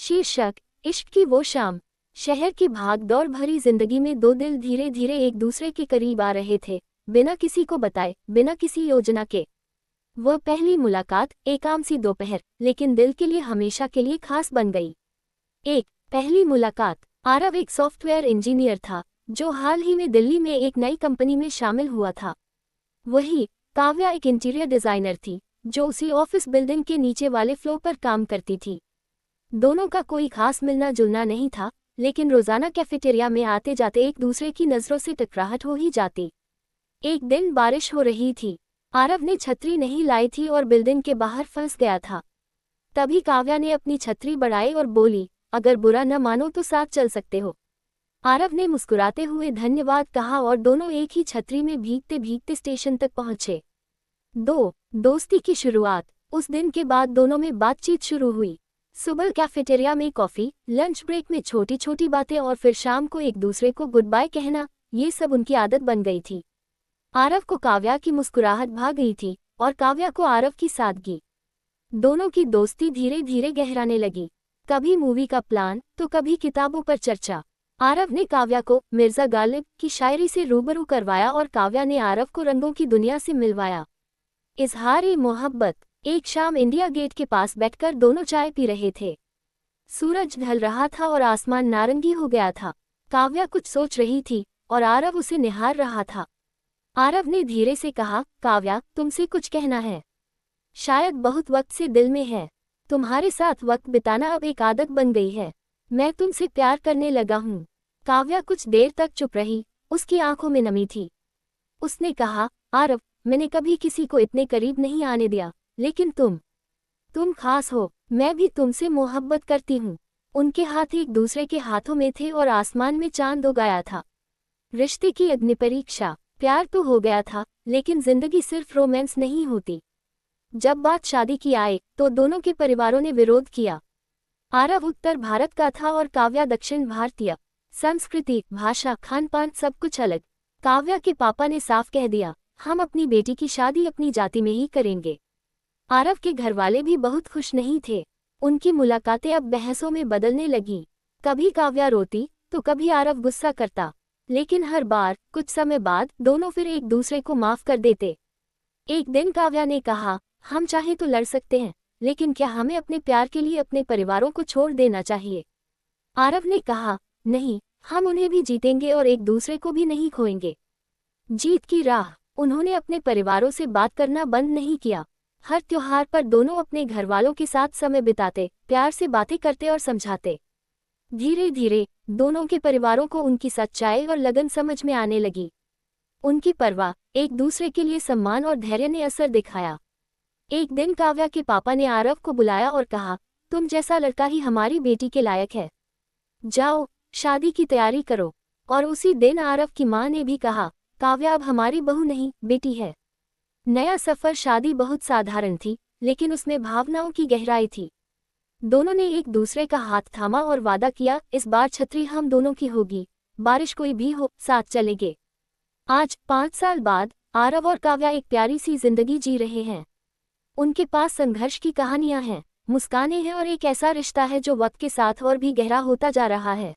शीर्षक, इश्क की वो शाम। शहर की भाग-दौड़ भरी जिंदगी में दो दिल धीरे धीरे एक दूसरे के करीब आ रहे थे, बिना किसी को बताए, बिना किसी योजना के। वह पहली मुलाकात एक आम सी दोपहर, लेकिन दिल के लिए हमेशा के लिए खास बन गई। पहली मुलाकात। आरव एक सॉफ्टवेयर इंजीनियर था, जो हाल ही में दिल्ली में एक नई कंपनी में शामिल हुआ था। वही काव्या एक इंटीरियर डिजाइनर थी, जो उसी ऑफिस बिल्डिंग के नीचे वाले फ्लोर पर काम करती थी। दोनों का कोई खास मिलना जुलना नहीं था, लेकिन रोजाना कैफेटेरिया में आते जाते एक दूसरे की नजरों से टकराहट हो ही जाती। एक दिन बारिश हो रही थी। आरव ने छतरी नहीं लाई थी और बिल्डिंग के बाहर फंस गया था। तभी काव्या ने अपनी छतरी बढ़ाई और बोली, अगर बुरा न मानो तो साथ चल सकते हो। आरव ने मुस्कुराते हुए धन्यवाद कहा और दोनों एक ही छतरी में भीगते भीगते स्टेशन तक पहुंचे। दोस्ती की शुरुआत। उस दिन के बाद दोनों में बातचीत शुरू हुई। सुबह कैफेटेरिया में कॉफी, लंच ब्रेक में छोटी छोटी बातें और फिर शाम को एक दूसरे को गुड बाय कहना, ये सब उनकी आदत बन गई थी। आरव को काव्या की मुस्कुराहट भा गई थी और काव्या को आरव की सादगी। दोनों की दोस्ती धीरे धीरे गहराने लगी। कभी मूवी का प्लान तो कभी किताबों पर चर्चा। आरव ने काव्या को मिर्जा गालिब की शायरी से रूबरू करवाया और काव्या ने आरव को रंगों की दुनिया से मिलवाया। इज़हार-ए-मोहब्बत। एक शाम इंडिया गेट के पास बैठकर दोनों चाय पी रहे थे। सूरज ढल रहा था और आसमान नारंगी हो गया था। काव्या कुछ सोच रही थी और आरव उसे निहार रहा था। आरव ने धीरे से कहा, काव्या, तुमसे कुछ कहना है। शायद बहुत वक्त से दिल में है। तुम्हारे साथ वक्त बिताना अब एक आदत बन गई है। मैं तुमसे प्यार करने लगा हूँ। काव्या कुछ देर तक चुप रही, उसकी आंखों में नमी थी। उसने कहा, आरव, मैंने कभी किसी को इतने करीब नहीं आने दिया, लेकिन तुम खास हो। मैं भी तुमसे मोहब्बत करती हूँ। उनके हाथ एक दूसरे के हाथों में थे और आसमान में चांद उग आया था। रिश्ते की अग्निपरीक्षा। प्यार तो हो गया था, लेकिन जिंदगी सिर्फ रोमांस नहीं होती। जब बात शादी की आए तो दोनों के परिवारों ने विरोध किया। आरव उत्तर भारत का था और काव्या दक्षिण भारतीय। संस्कृति, भाषा, खान पान सब कुछ अलग। काव्या के पापा ने साफ कह दिया, हम अपनी बेटी की शादी अपनी जाति में ही करेंगे। आरव के घरवाले भी बहुत खुश नहीं थे। उनकी मुलाकातें अब बहसों में बदलने लगी। कभी काव्या रोती तो कभी आरव गुस्सा करता, लेकिन हर बार कुछ समय बाद दोनों फिर एक दूसरे को माफ कर देते। एक दिन काव्या ने कहा, हम चाहे तो लड़ सकते हैं, लेकिन क्या हमें अपने प्यार के लिए अपने परिवारों को छोड़ देना चाहिए? आरव ने कहा, नहीं, हम उन्हें भी जीतेंगे और एक दूसरे को भी नहीं खोएंगे। जीत की राह। उन्होंने अपने परिवारों से बात करना बंद नहीं किया। हर त्योहार पर दोनों अपने घरवालों के साथ समय बिताते, प्यार से बातें करते और समझाते। धीरे धीरे दोनों के परिवारों को उनकी सच्चाई और लगन समझ में आने लगी। उनकी परवाह, एक दूसरे के लिए सम्मान और धैर्य ने असर दिखाया। एक दिन काव्या के पापा ने आरव को बुलाया और कहा, तुम जैसा लड़का ही हमारी बेटी के लायक है। जाओ, शादी की तैयारी करो। और उसी दिन आरव की मां ने भी कहा, काव्या अब हमारी बहू नहीं, बेटी है। नया सफर। शादी बहुत साधारण थी, लेकिन उसमें भावनाओं की गहराई थी। दोनों ने एक दूसरे का हाथ थामा और वादा किया, इस बार छतरी हम दोनों की होगी, बारिश कोई भी हो, साथ चलेंगे। आज 5 साल बाद आरव और काव्या एक प्यारी सी जिंदगी जी रहे हैं। उनके पास संघर्ष की कहानियां हैं, मुस्कानें हैं और एक ऐसा रिश्ता है जो वक्त के साथ और भी गहरा होता जा रहा है।